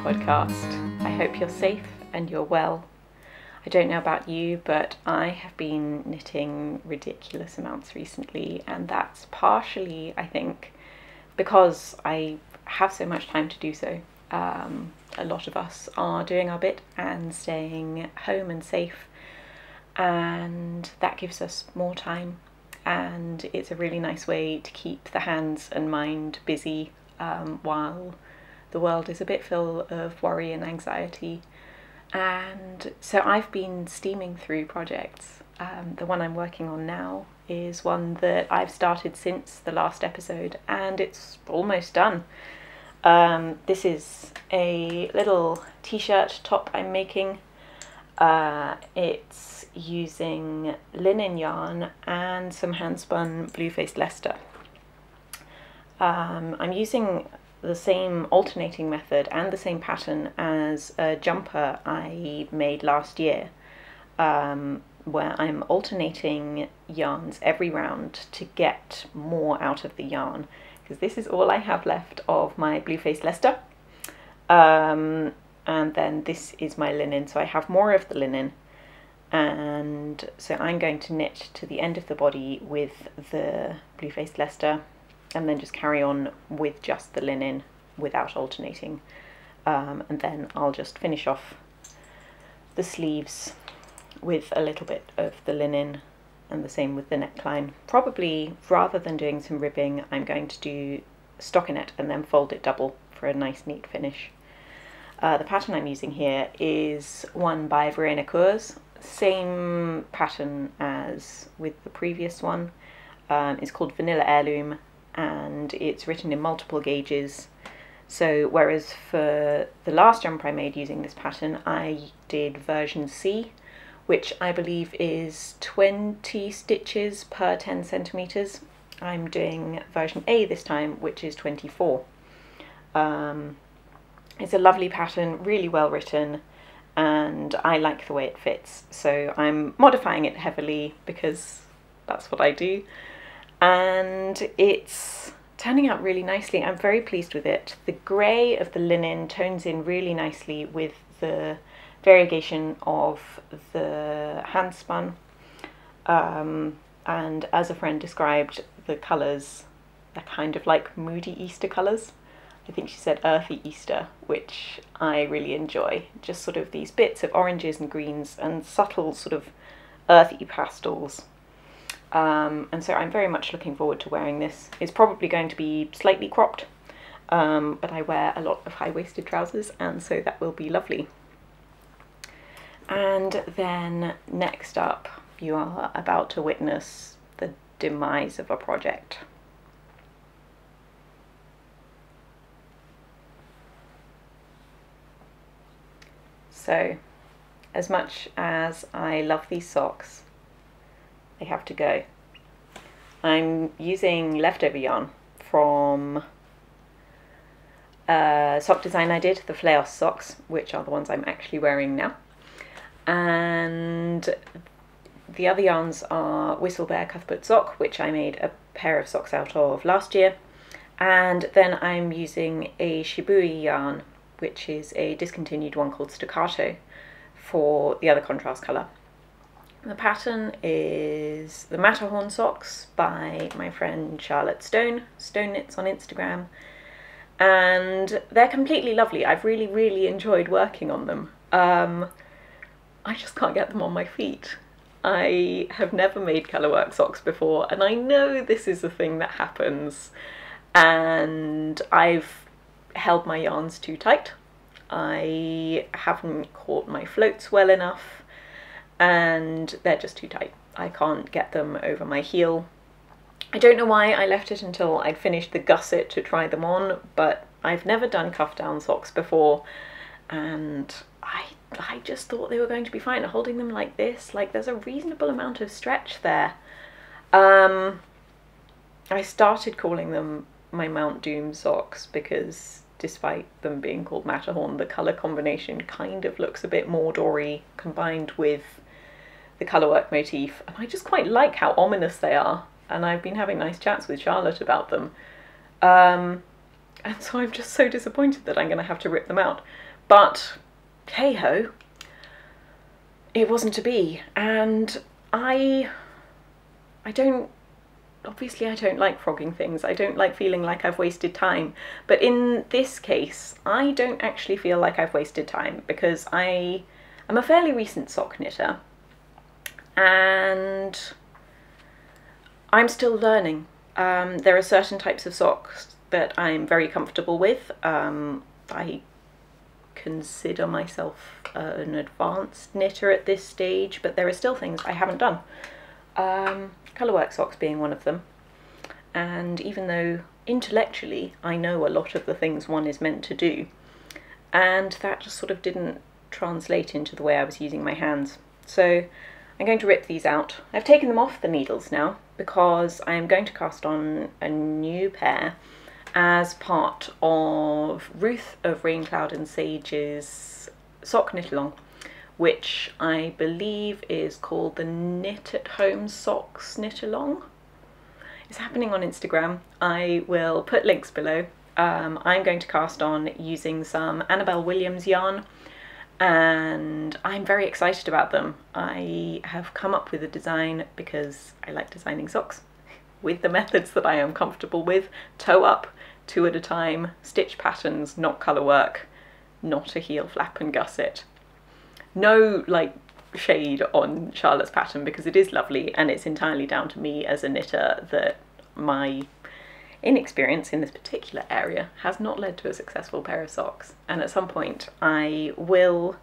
Podcast. I hope you're safe and you're well. I don't know about you, but I have been knitting ridiculous amounts recently, and that's partially, I think, because I have so much time to do so. A lot of us are doing our bit and staying home and safe, and that gives us more time, and it's a really nice way to keep the hands and mind busy while the world is a bit full of worry and anxiety. And so I've been steaming through projects. The one I'm working on now is one that I've started since the last episode, and it's almost done. This is a little t-shirt top I'm making. It's using linen yarn and some hand-spun blue-faced Leicester. I'm using the same alternating method and the same pattern as a jumper I made last year, where I'm alternating yarns every round to get more out of the yarn, because this is all I have left of my blue-faced Leicester, and then this is my linen, so I have more of the linen, and so I'm going to knit to the end of the body with the blue-faced Leicester and then just carry on with just the linen without alternating, and then I'll just finish off the sleeves with a little bit of the linen, and the same with the neckline. Probably, rather than doing some ribbing, I'm going to do stockinette and then fold it double for a nice neat finish. The pattern I'm using here is one by Marina Skua, same pattern as with the previous one. It's called Vanilla Heirloom, and it's written in multiple gauges. So whereas for the last jumper I made using this pattern, I did version C, which I believe is 20 stitches per 10 centimeters. I'm doing version A this time, which is 24. It's a lovely pattern, really well written, and I like the way it fits. So I'm modifying it heavily because that's what I do. And it's turning out really nicely. I'm very pleased with it. The grey of the linen tones in really nicely with the variegation of the hand spun, and as a friend described, the colours are kind of like moody Easter colours. I think she said earthy Easter, which I really enjoy. Just sort of these bits of oranges and greens and subtle sort of earthy pastels. And so I'm very much looking forward to wearing this. It's probably going to be slightly cropped, but I wear a lot of high-waisted trousers, and so that will be lovely. And then next up, you are about to witness the demise of a project. So, as much as I love these socks, they have to go. I'm using leftover yarn from a sock design I did, the Flaos socks, which are the ones I'm actually wearing now. And the other yarns are Whistlebear Cuthbert sock, which I made a pair of socks out of last year. And then I'm using a Shibui yarn, which is a discontinued one called Staccato, for the other contrast colour. The pattern is the Matterhorn socks by my friend Charlotte Stone Knits on Instagram, and they're completely lovely. I've really enjoyed working on them. I just can't get them on my feet. I have never made colourwork socks before, and I know this is a thing that happens, and I've held my yarns too tight. I haven't caught my floats well enough, and they're just too tight. I can't get them over my heel. I don't know why I left it until I'd finished the gusset to try them on, but I've never done cuff down socks before, and I just thought they were going to be fine. Holding them like this, like there's a reasonable amount of stretch there. I started calling them my Mount Doom socks because despite them being called Matterhorn, the colour combination kind of looks a bit Mordor-y combined with the colourwork motif, and I just quite like how ominous they are, and I've been having nice chats with Charlotte about them. And so I'm just so disappointed that I'm going to have to rip them out. But hey ho, it wasn't to be, and I don't, obviously I don't like frogging things. I don't like feeling like I've wasted time, but in this case I don't actually feel like I've wasted time, because I am a fairly recent sock knitter and I'm still learning. There are certain types of socks that I'm very comfortable with. I consider myself an advanced knitter at this stage, but there are still things I haven't done. Colourwork socks being one of them. And even though intellectually I know a lot of the things one is meant to do, and that just sort of didn't translate into the way I was using my hands. So I'm going to rip these out. I've taken them off the needles now because I am going to cast on a new pair as part of Ruth of Raincloud and Sage's sock knit along, which I believe is called the Knit at Home Socks Knit Along. It's happening on Instagram. I will put links below. I'm going to cast on using some Annabelle Williams yarn, and I'm very excited about them. I have come up with a design because I like designing socks with the methods that I am comfortable with. Toe up, 2 at a time, stitch patterns, not colour work, not a heel flap and gusset. No like shade on Charlotte's pattern, because it is lovely, and it's entirely down to me as a knitter that my inexperience in this particular area has not led to a successful pair of socks. And at some point I will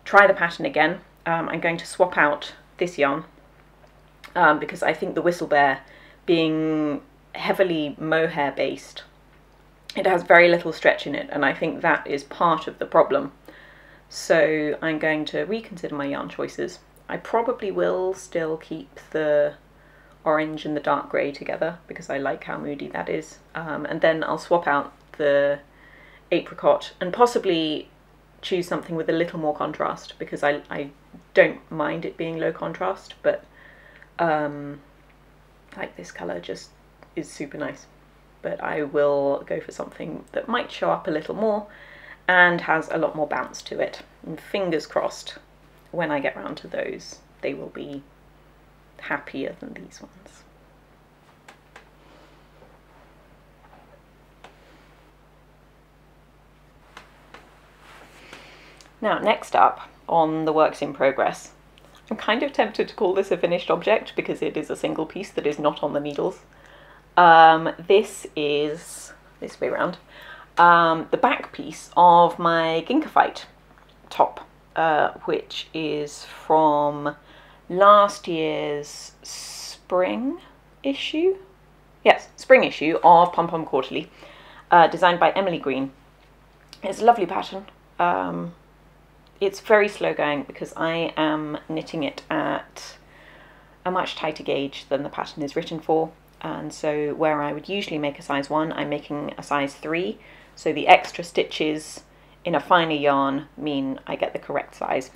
try the pattern again. I'm going to swap out this yarn because I think the Whistlebear, being heavily mohair based, it has very little stretch in it, and I think that is part of the problem. So I'm going to reconsider my yarn choices. I probably will still keep the orange and the dark grey together because I like how moody that is, and then I'll swap out the apricot and possibly choose something with a little more contrast, because I don't mind it being low contrast, but like this colour just is super nice. But I will go for something that might show up a little more and has a lot more bounce to it. And fingers crossed, when I get round to those, they will be happier than these ones. Now, next up on the works in progress, I'm kind of tempted to call this a finished object because it is a single piece that is not on the needles. This is, this way around, the back piece of my Ginka Fight top, which is from last year's spring issue. Yes, spring issue of Pom Pom Quarterly, designed by Emily Green. It's a lovely pattern. It's very slow going because I am knitting it at a much tighter gauge than the pattern is written for, and so where I would usually make a size 1, I'm making a size 3, so the extra stitches in a finer yarn mean I get the correct size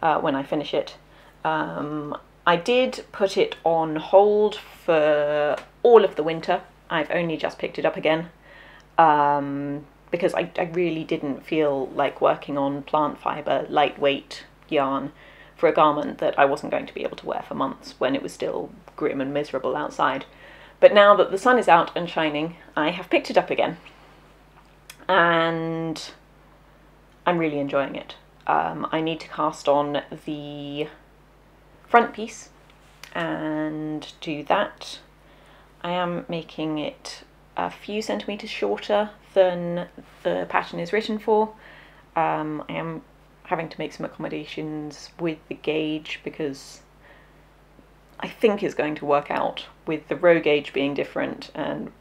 when I finish it. I did put it on hold for all of the winter. I've only just picked it up again because I really didn't feel like working on plant fibre, lightweight yarn for a garment that I wasn't going to be able to wear for months when it was still grim and miserable outside. But now that the sun is out and shining, I have picked it up again, and I'm really enjoying it. I need to cast on the front piece and do that. I am making it a few centimetres shorter than the pattern is written for. I am having to make some accommodations with the gauge because I think it's going to work out with the row gauge being different and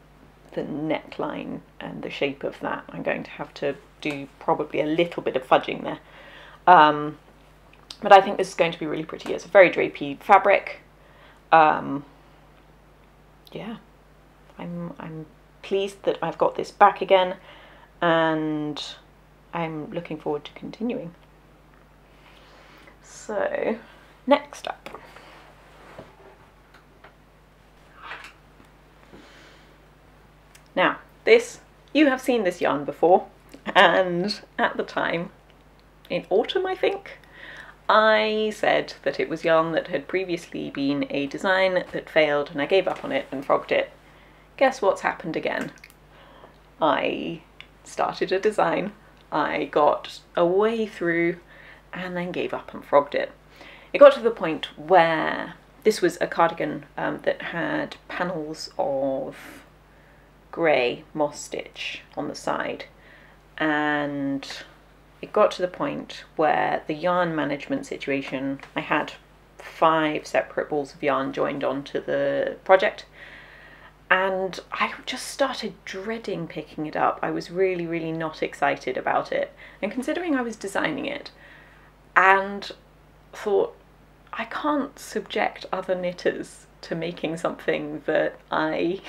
the neckline and the shape of that. I'm going to have to do probably a little bit of fudging there. But I think this is going to be really pretty. It's a very drapey fabric. Yeah, I'm pleased that I've got this back again, and I'm looking forward to continuing. So, next up. Now, this, you have seen this yarn before, And at the time, in autumn I think, I said that it was yarn that had previously been a design that failed and I gave up on it and frogged it. Guess what's happened again? I started a design, I got a way through and then gave up and frogged it. It got to the point where this was a cardigan that had panels of grey moss stitch on the side, and it got to the point where the yarn management situation, I had 5 separate balls of yarn joined onto the project, and I just started dreading picking it up. I was really not excited about it, and considering I was designing it, and thought, I can't subject other knitters to making something that I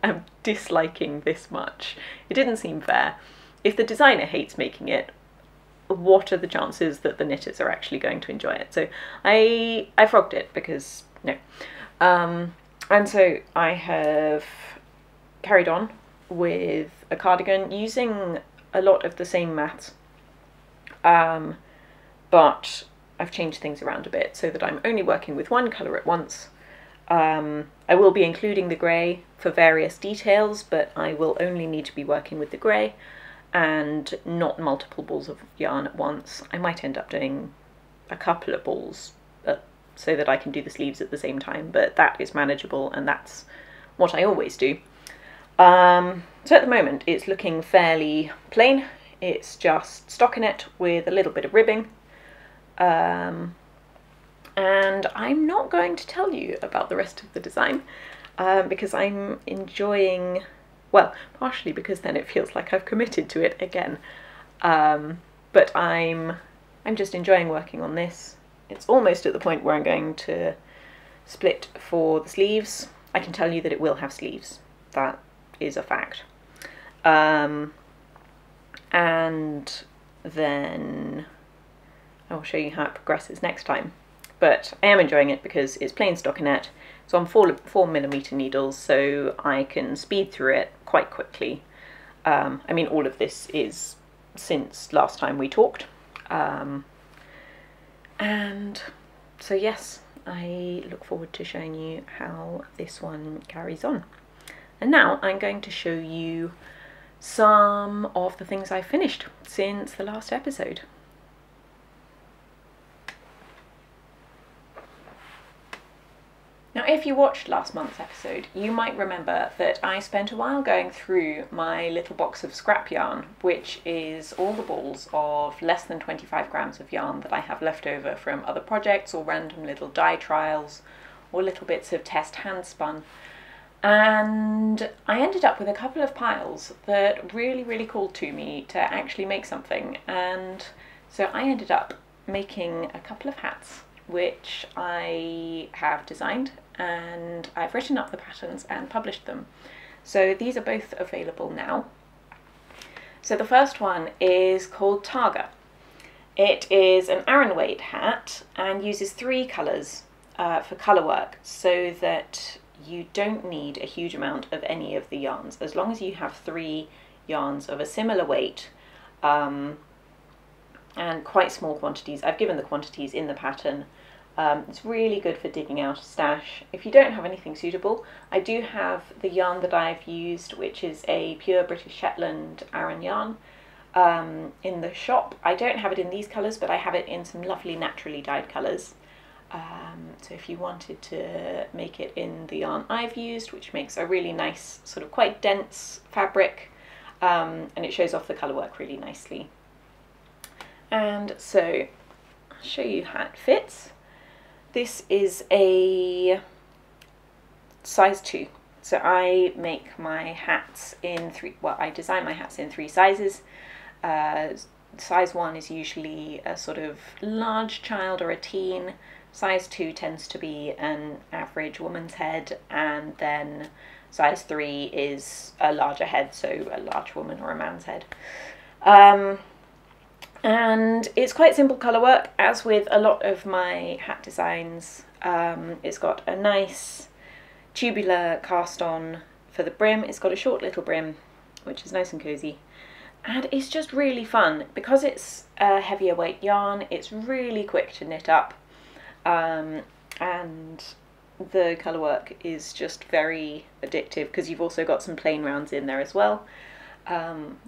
am disliking this much. It didn't seem fair. If the designer hates making it, what are the chances that the knitters are actually going to enjoy it? So I frogged it because no. And so I have carried on with a cardigan using a lot of the same mats, but I've changed things around a bit so that I'm only working with one colour at once. I will be including the grey for various details, but I will only need to be working with the grey and not multiple balls of yarn at once. I might end up doing a couple of balls so that I can do the sleeves at the same time, but that is manageable and that's what I always do. So at the moment it's looking fairly plain. It's just stockinette with a little bit of ribbing. And I'm not going to tell you about the rest of the design because I'm enjoying, well, partially because then it feels like I've committed to it again, but I'm just enjoying working on this. It's almost at the point where I'm going to split for the sleeves. I can tell you that it will have sleeves, that is a fact. And then I'll show you how it progresses next time. But I am enjoying it because it's plain stockinette. It's on 4mm needles, so I can speed through it quite quickly. I mean, all of this is since last time we talked. And so yes, I look forward to showing you how this one carries on. And now I'm going to show you some of the things I've finished since the last episode. Now, if you watched last month's episode, you might remember that I spent a while going through my little box of scrap yarn, which is all the balls of less than 25 grams of yarn that I have left over from other projects or random little dye trials or little bits of test hand spun. And I ended up with a couple of piles that really called to me to actually make something, and so I ended up making a couple of hats which I have designed, and I've written up the patterns and published them. So these are both available now. So the first one is called Targa. It is an Aran weight hat and uses 3 colours for colour work, so that you don't need a huge amount of any of the yarns. As long as you have 3 yarns of a similar weight and quite small quantities. I've given the quantities in the pattern. It's really good for digging out a stash. If you don't have anything suitable, I do have the yarn that I've used, which is a pure British Shetland Aran yarn, in the shop. I don't have it in these colours, but I have it in some lovely naturally dyed colours. So if you wanted to make it in the yarn I've used, which makes a really nice sort of quite dense fabric, and it shows off the colour work really nicely. And so I'll show you how it fits. This is a size 2. So I make my hats in 3, well, I design my hats in 3 sizes. Size 1 is usually a sort of large child or a teen. Size 2 tends to be an average woman's head, and then size 3 is a larger head, so a large woman or a man's head. And it's quite simple colour work, as with a lot of my hat designs. It's got a nice tubular cast on for the brim. It's got a short little brim, which is nice and cosy. And it's just really fun. Because it's a heavier weight yarn, it's really quick to knit up. And the colour work is just very addictive because you've also got some plain rounds in there as well,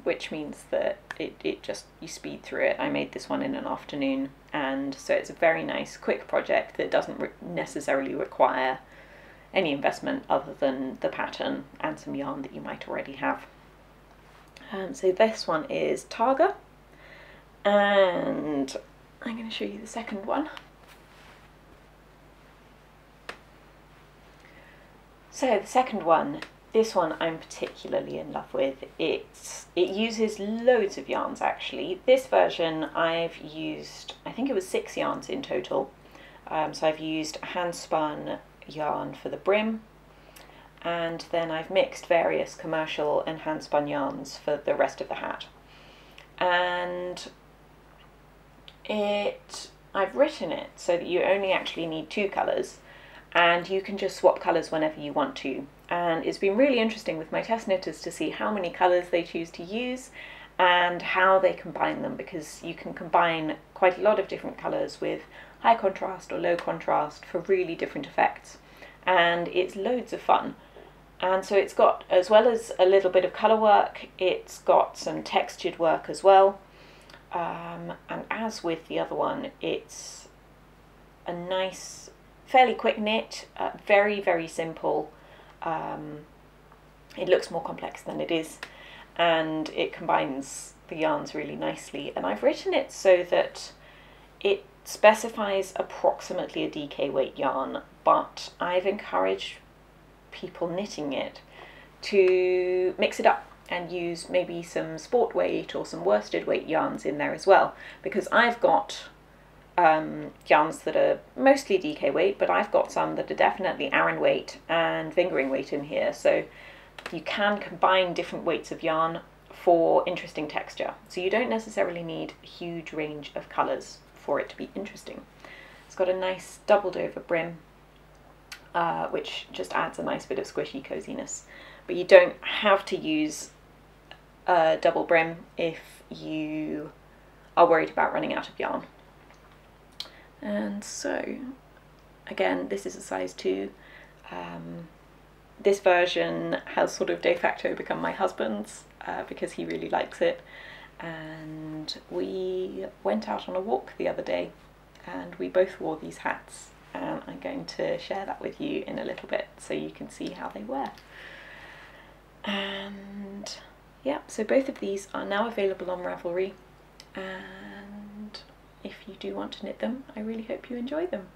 which means that it just, you speed through it. I made this one in an afternoon, and so it's a very nice quick project that doesn't necessarily require any investment other than the pattern and some yarn that you might already have. So this one is Targa, and I'm going to show you the second one. So the second one, this one I'm particularly in love with. It uses loads of yarns actually. This version I've used, I think it was 6 yarns in total. So I've used hand spun yarn for the brim, and then I've mixed various commercial and hand spun yarns for the rest of the hat. And I've written it so that you only actually need 2 colours, and you can just swap colours whenever you want to. And it's been really interesting with my test knitters to see how many colours they choose to use and how they combine them, because you can combine quite a lot of different colours with high contrast or low contrast for really different effects. And it's loads of fun. And so it's got, as well as a little bit of colour work, it's got some textured work as well. And as with the other one, it's a nice, fairly quick knit, very, very simple. It looks more complex than it is, and it combines the yarns really nicely. And I've written it so that it specifies approximately a DK weight yarn, but I've encouraged people knitting it to mix it up and use maybe some sport weight or some worsted weight yarns in there as well, because I've got yarns that are mostly DK weight, but I've got some that are definitely Aran weight and fingering weight in here, so you can combine different weights of yarn for interesting texture. So you don't necessarily need a huge range of colours for it to be interesting. It's got a nice doubled over brim, which just adds a nice bit of squishy coziness, but you don't have to use a double brim if you are worried about running out of yarn. And so, again, this is a size 2. This version has sort of de facto become my husband's because he really likes it. And we went out on a walk the other day and we both wore these hats. And I'm going to share that with you in a little bit so you can see how they wear. And yeah, so both of these are now available on Ravelry. And if you do want to knit them, I really hope you enjoy them.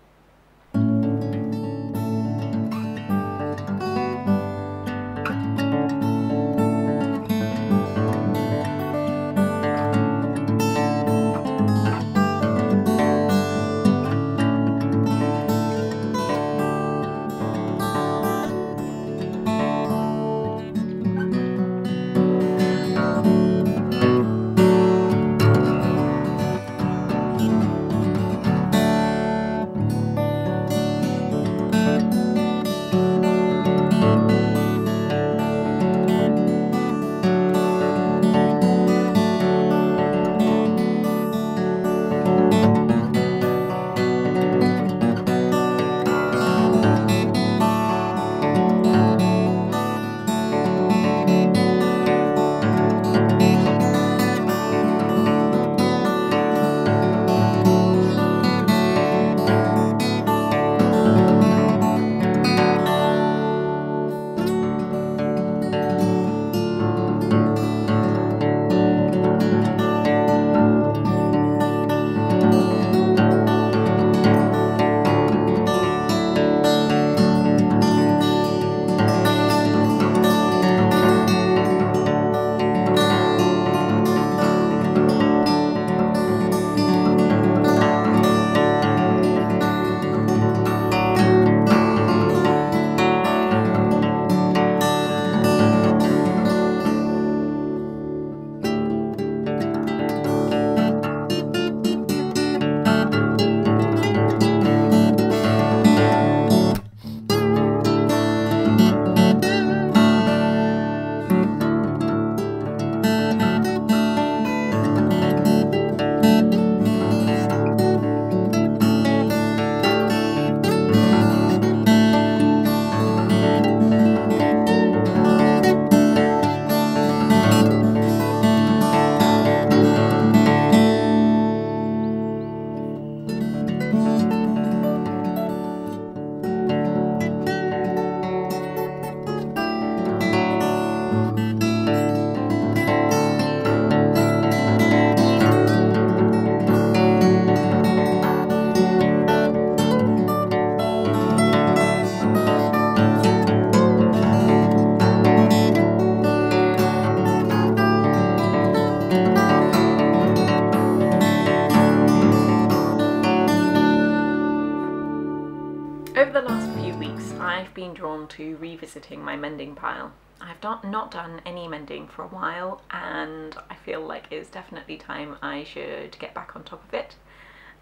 been drawn to revisiting my mending pile. I've not done any mending for a while, and I feel like it's definitely time I should get back on top of it.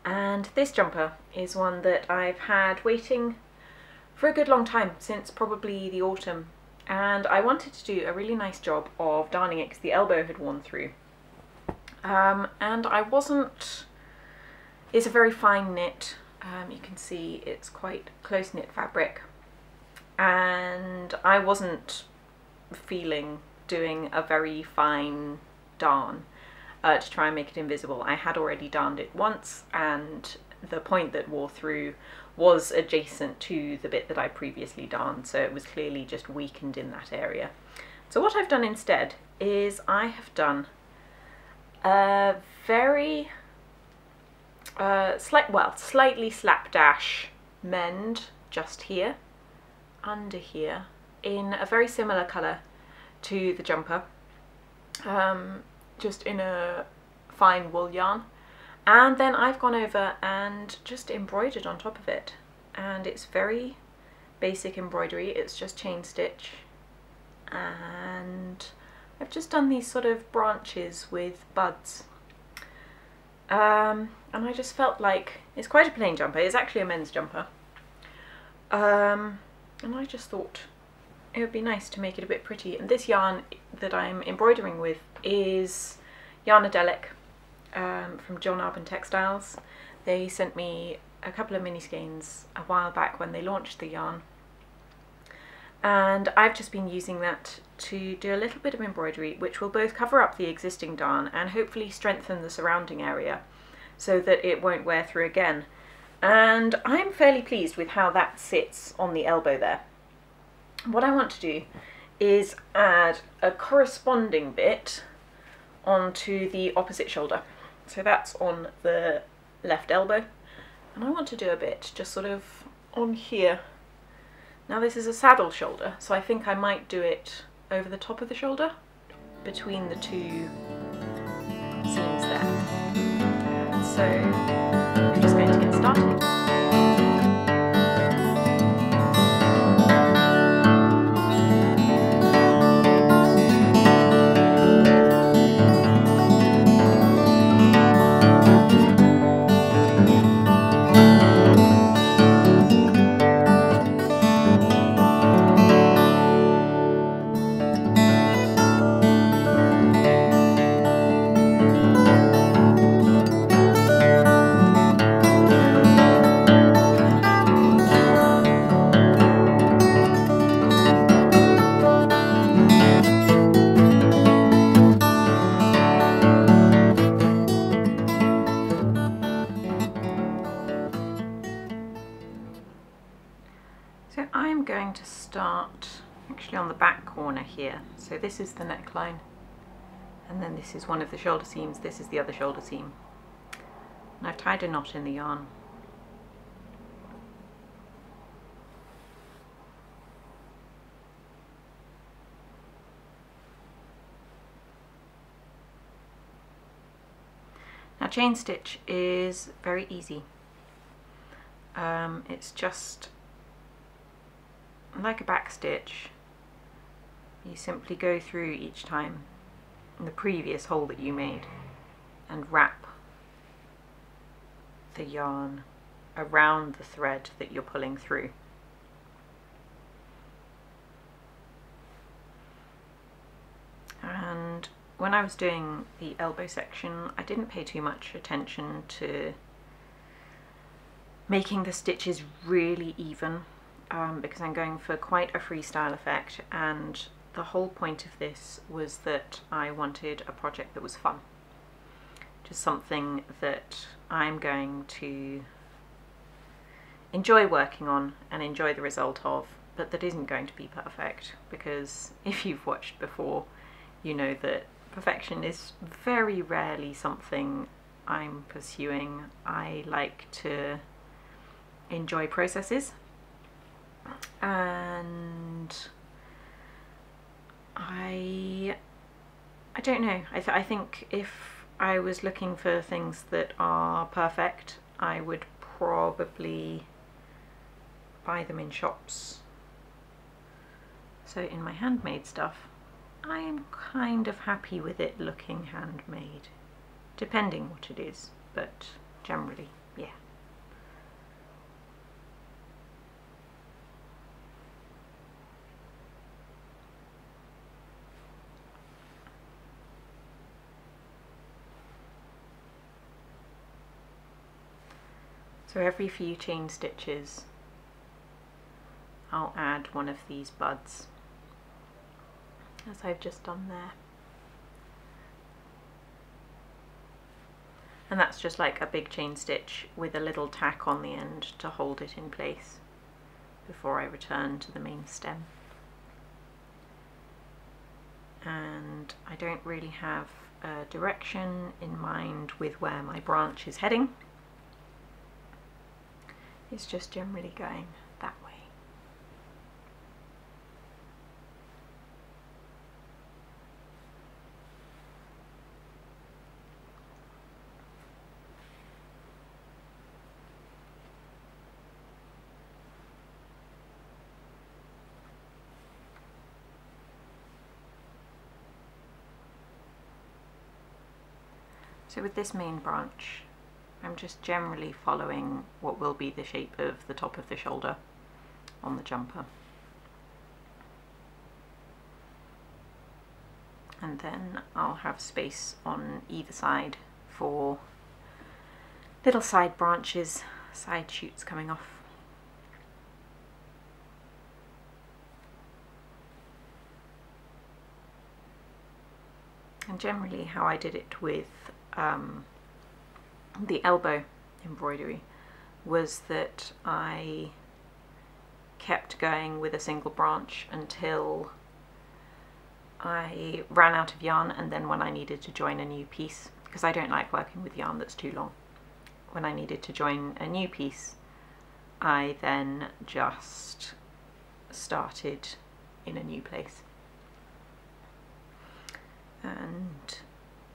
And this jumper is one that I've had waiting for a good long time, since probably the autumn, and I wanted to do a really nice job of darning it because the elbow had worn through. And I wasn't, it's a very fine knit, you can see it's quite close knit fabric, and I wasn't feeling doing a very fine darn to try and make it invisible. I had already darned it once, and the point that wore through was adjacent to the bit that I previously darned, so it was clearly just weakened in that area. So what I've done instead is I have done a very slightly slapdash mend just here, under here, in a very similar colour to the jumper, just in a fine wool yarn, and then I've gone over and just embroidered on top of it, and it's very basic embroidery. It's just chain stitch, and I've just done these sort of branches with buds, and I just felt like it's quite a plain jumper. It's actually a men's jumper, and I just thought it would be nice to make it a bit pretty. And this yarn that I'm embroidering with is Yarnadelic from John Arbon Textiles. They sent me a couple of mini skeins a while back when they launched the yarn, and I've just been using that to do a little bit of embroidery, which will both cover up the existing darn and hopefully strengthen the surrounding area so that it won't wear through again. And I'm fairly pleased with how that sits on the elbow there. What I want to do is add a corresponding bit onto the opposite shoulder. So that's on the left elbow, and I want to do a bit just sort of on here. Now this is a saddle shoulder, so I think I might do it over the top of the shoulder, between the two seams there. And so I'm just going to get started. So I'm going to start actually on the back corner here. So this is the neckline, and then this is one of the shoulder seams, this is the other shoulder seam. And I've tied a knot in the yarn. Now chain stitch is very easy. It's just like a back stitch. You simply go through each time in the previous hole that you made and wrap the yarn around the thread that you're pulling through. And when I was doing the elbow section, I didn't pay too much attention to making the stitches really even, because I'm going for quite a freestyle effect, and the whole point of this was that I wanted a project that was fun. Just something that I'm going to enjoy working on and enjoy the result of, but that isn't going to be perfect, because if you've watched before, you know that perfection is very rarely something I'm pursuing. I like to enjoy processes, and I don't know, I think if I was looking for things that are perfect, I would probably buy them in shops So in my handmade stuff, I am kind of happy with it looking handmade, depending what it is, but generally, yeah. So every few chain stitches, I'll add one of these buds, as I've just done there. And that's just like a big chain stitch with a little tack on the end to hold it in place before I return to the main stem. And I don't really have a direction in mind with where my branch is heading. It's just generally going that way. So with this main branch, I'm just generally following what will be the shape of the top of the shoulder on the jumper. And then I'll have space on either side for little side branches, side shoots coming off. And generally how I did it with the elbow embroidery was that I kept going with a single branch until I ran out of yarn, and then when I needed to join a new piece, because I don't like working with yarn that's too long, when I needed to join a new piece, I then just started in a new place. And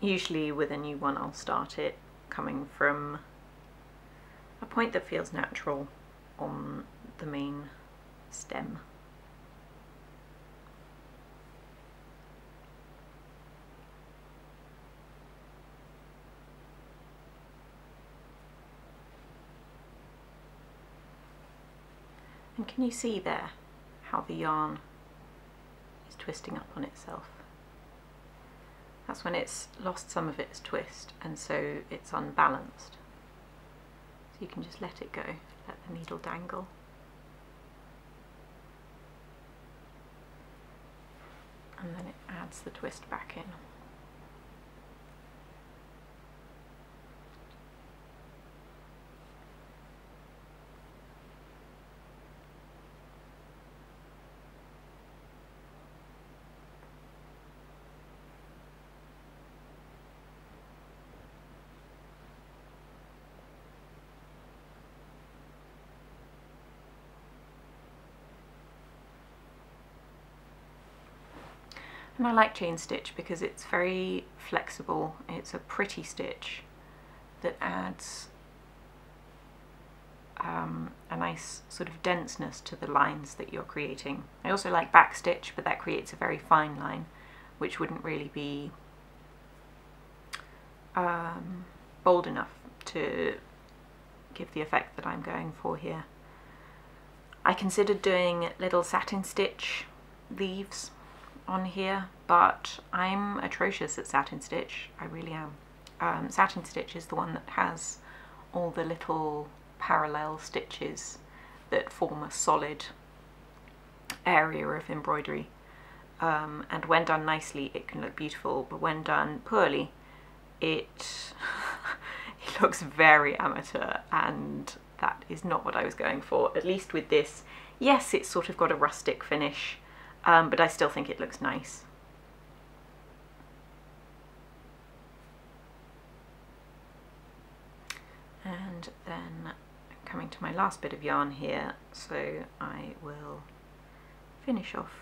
usually with a new one I'll start it coming from a point that feels natural on the main stem. And can you see there how the yarn is twisting up on itself? That's when it's lost some of its twist, and so it's unbalanced. So you can just let it go, let the needle dangle. And then it adds the twist back in. And I like Chainstitch because it's very flexible. It's a pretty stitch that adds a nice sort of denseness to the lines that you're creating. I also like Backstitch, but that creates a very fine line, which wouldn't really be bold enough to give the effect that I'm going for here. I considered doing little satin stitch leaves on here, but I'm atrocious at satin stitch. I really am. Satin stitch is the one that has all the little parallel stitches that form a solid area of embroidery, and when done nicely it can look beautiful, but when done poorly it it looks very amateur, and that is not what I was going for, at least with this. Yes, it's sort of got a rustic finish, but I still think it looks nice. And then coming to my last bit of yarn here, so I will finish off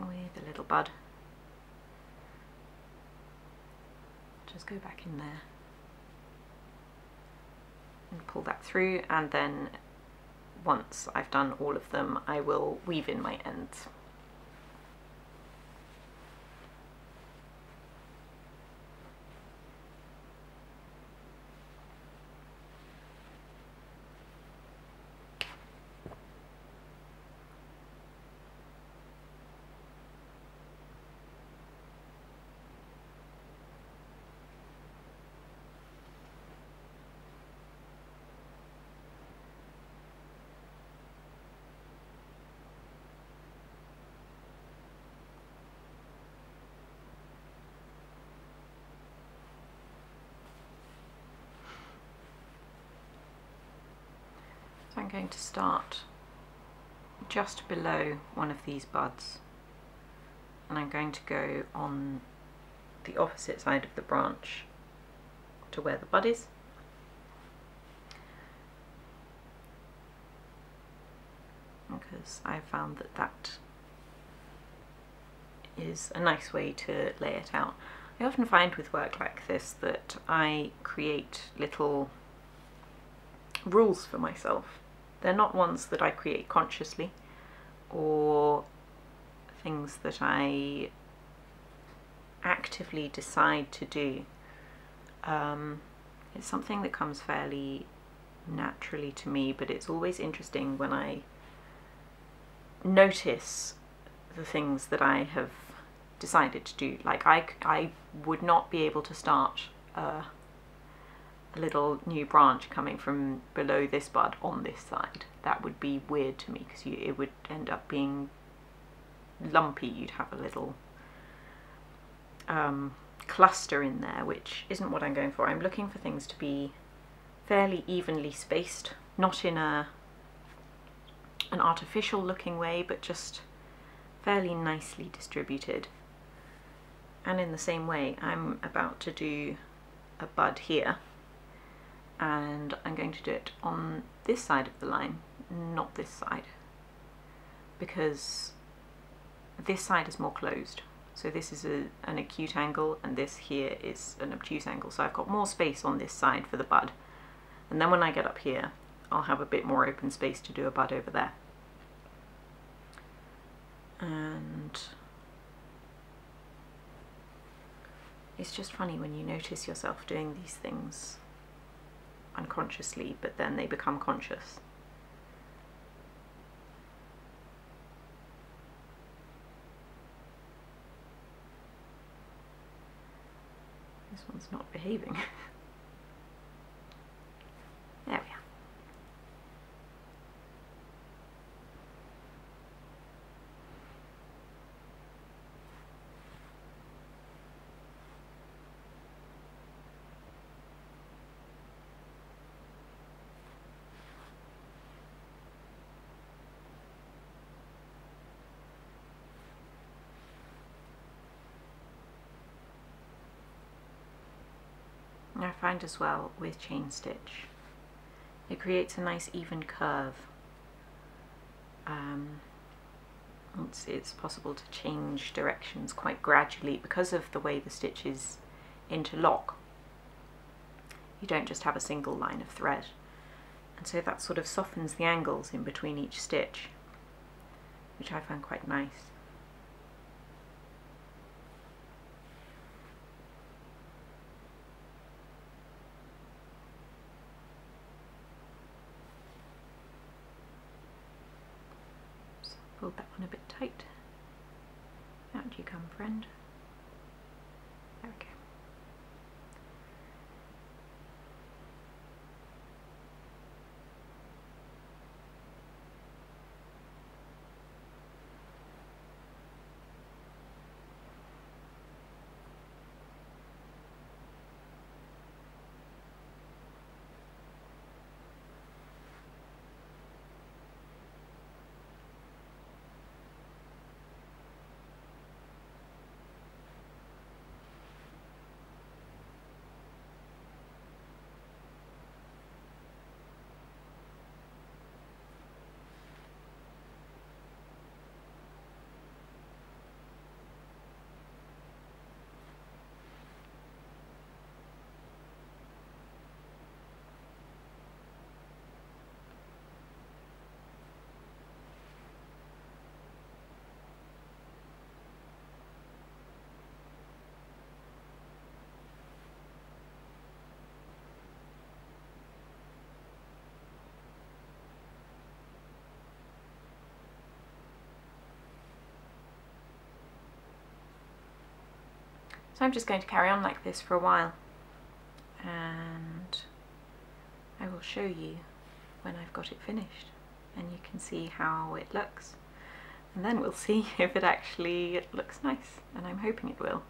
with a little bud. Just go back in there and pull that through, and then once I've done all of them I will weave in my ends. I'm going to start just below one of these buds, and I'm going to go on the opposite side of the branch to where the bud is. Because I found that that is a nice way to lay it out. I often find with work like this that I create little rules for myself. They're not ones that I create consciously or things that I actively decide to do. It's something that comes fairly naturally to me, but it's always interesting when I notice the things that I have decided to do. Like I would not be able to start a little new branch coming from below this bud on this side. That would be weird to me because it would end up being lumpy. You'd have a little cluster in there, which isn't what I'm going for. I'm looking for things to be fairly evenly spaced, not in an artificial looking way, but just fairly nicely distributed. And in the same way, I'm about to do a bud here, and I'm going to do it on this side of the line, not this side, because this side is more closed. So this is an acute angle, and this here is an obtuse angle. So I've got more space on this side for the bud. And then when I get up here, I'll have a bit more open space to do a bud over there. And it's just funny when you notice yourself doing these things unconsciously, but then they become conscious. This one's not behaving. There we are. I find as well with Chainstitch, it creates a nice even curve. It's possible to change directions quite gradually because of the way the stitches interlock. You don't just have a single line of thread, and so that sort of softens the angles in between each stitch, which I find quite nice. Pulled that one a bit tight. Out you come, friend. There we go. So I'm just going to carry on like this for a while, and I will show you when I've got it finished, and you can see how it looks, and then we'll see if it actually looks nice, and I'm hoping it will.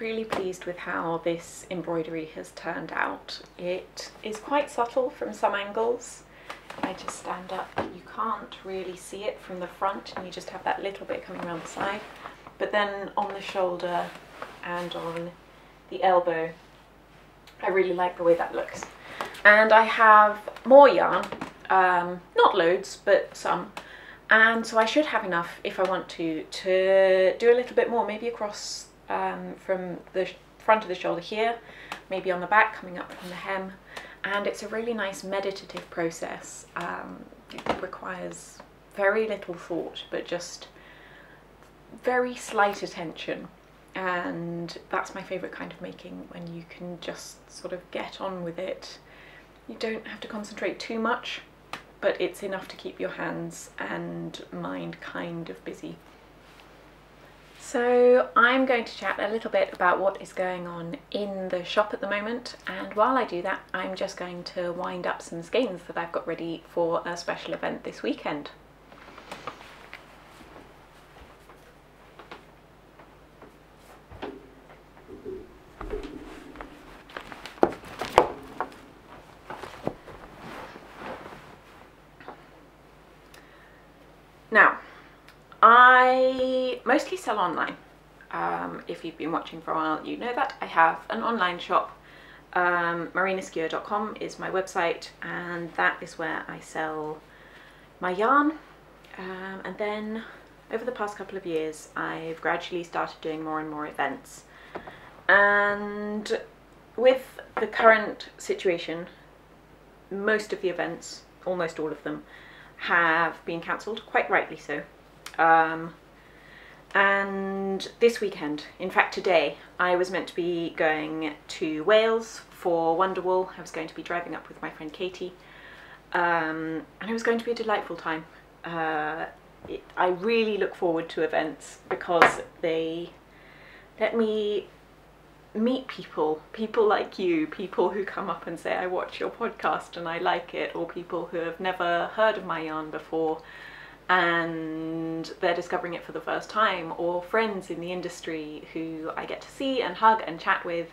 really pleased with how this embroidery has turned out. It is quite subtle from some angles. If I just stand up, you can't really see it from the front, and you just have that little bit coming around the side. But then on the shoulder and on the elbow, I really like the way that looks. And I have more yarn, not loads, but some. And so I should have enough, if I want to do a little bit more, maybe across from the front of the shoulder here, maybe on the back, coming up from the hem. And it's a really nice meditative process. It requires very little thought, but just very slight attention. And that's my favourite kind of making, when you can just sort of get on with it. You don't have to concentrate too much, but it's enough to keep your hands and mind kind of busy. So I'm going to chat a little bit about what is going on in the shop at the moment, and while I do that, I'm just going to wind up some skeins that I've got ready for a special event this weekend. Now, I mostly sell online. If you've been watching for a while, you know that. I have an online shop. Marinaskua.com is my website, and that is where I sell my yarn. And then over the past couple of years, I've gradually started doing more and more events. And with the current situation, most of the events, almost all of them, have been cancelled, quite rightly so. And this weekend, in fact today, I was meant to be going to Wales for Wonderwool. I was going to be driving up with my friend Katie, and it was going to be a delightful time. I really look forward to events because they let me meet people like you, people who come up and say, I watch your podcast and I like it, or people who have never heard of my yarn before and they're discovering it for the first time, or friends in the industry who I get to see and hug and chat with.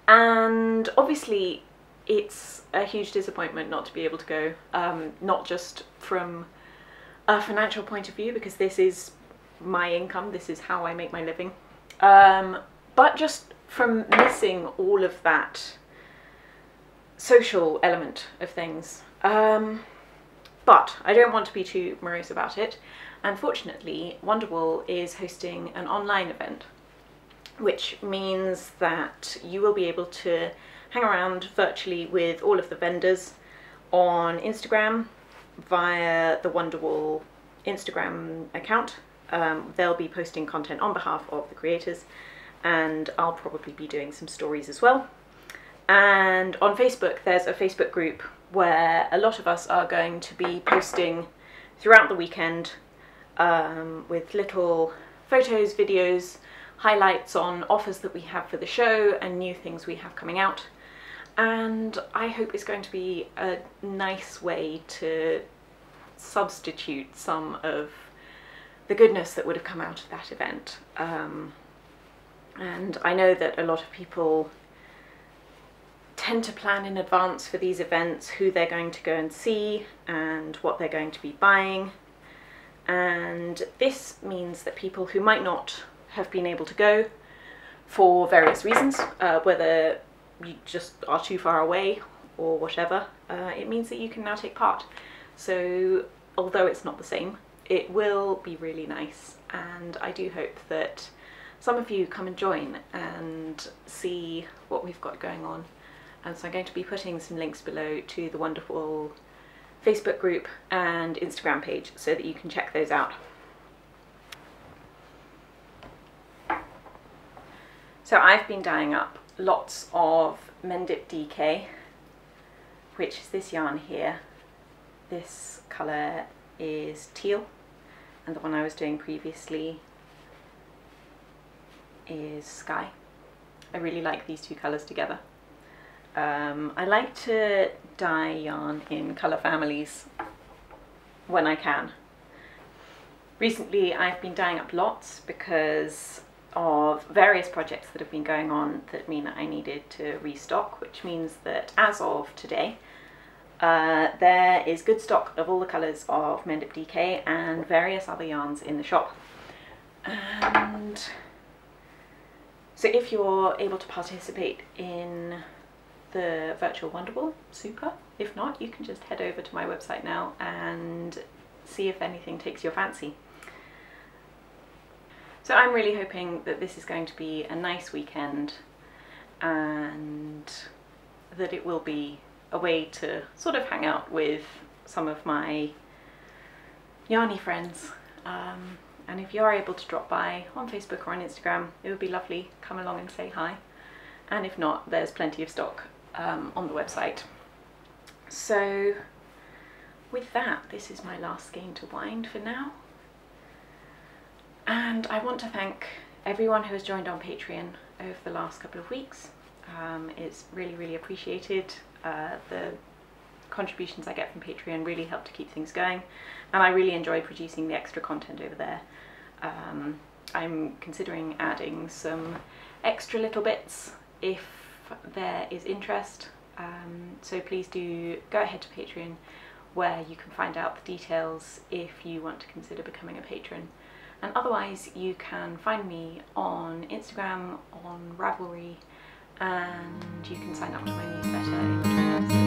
And obviously it's a huge disappointment not to be able to go, not just from a financial point of view, because this is my income, this is how I make my living, but just from missing all of that social element of things. But I don't want to be too morose about it. Unfortunately, Wonderwool is hosting an online event, which means that you will be able to hang around virtually with all of the vendors on Instagram via the Wonderwool Instagram account. They'll be posting content on behalf of the creators, and I'll probably be doing some stories as well. And on Facebook, there's a Facebook group where a lot of us are going to be posting throughout the weekend with little photos, videos, highlights on offers that we have for the show and new things we have coming out. And I hope it's going to be a nice way to substitute some of the goodness that would have come out of that event. And I know that a lot of people tend to plan in advance for these events who they're going to go and see and what they're going to be buying. And this means that people who might not have been able to go for various reasons, whether you just are too far away or whatever, it means that you can now take part. So although it's not the same, it will be really nice, and I do hope that some of you come and join and see what we've got going on. And so I'm going to be putting some links below to the Wonderwool Facebook group and Instagram page so that you can check those out. So I've been dyeing up lots of Mendip DK, which is this yarn here. This colour is teal, and the one I was doing previously is sky. I really like these two colours together. I like to dye yarn in colour families when I can. Recently I've been dyeing up lots because of various projects that have been going on that mean that I needed to restock, which means that as of today, there is good stock of all the colours of Mend It DK and various other yarns in the shop. And so if you're able to participate in the Virtual Wonderwool, super. If not, you can just head over to my website now and see if anything takes your fancy. So I'm really hoping that this is going to be a nice weekend and that it will be a way to sort of hang out with some of my yarny friends. And if you're able to drop by on Facebook or on Instagram, it would be lovely. Come along and say hi. And if not, there's plenty of stock on the website. So with that, this is my last skein to wind for now. And I want to thank everyone who has joined on Patreon over the last couple of weeks. It's really, really appreciated. The contributions I get from Patreon really help to keep things going, and I really enjoy producing the extra content over there. I'm considering adding some extra little bits if there is interest, so please do go ahead to Patreon, where you can find out the details if you want to consider becoming a patron. And otherwise you can find me on Instagram, on Ravelry, and you can sign up to my newsletter in between those.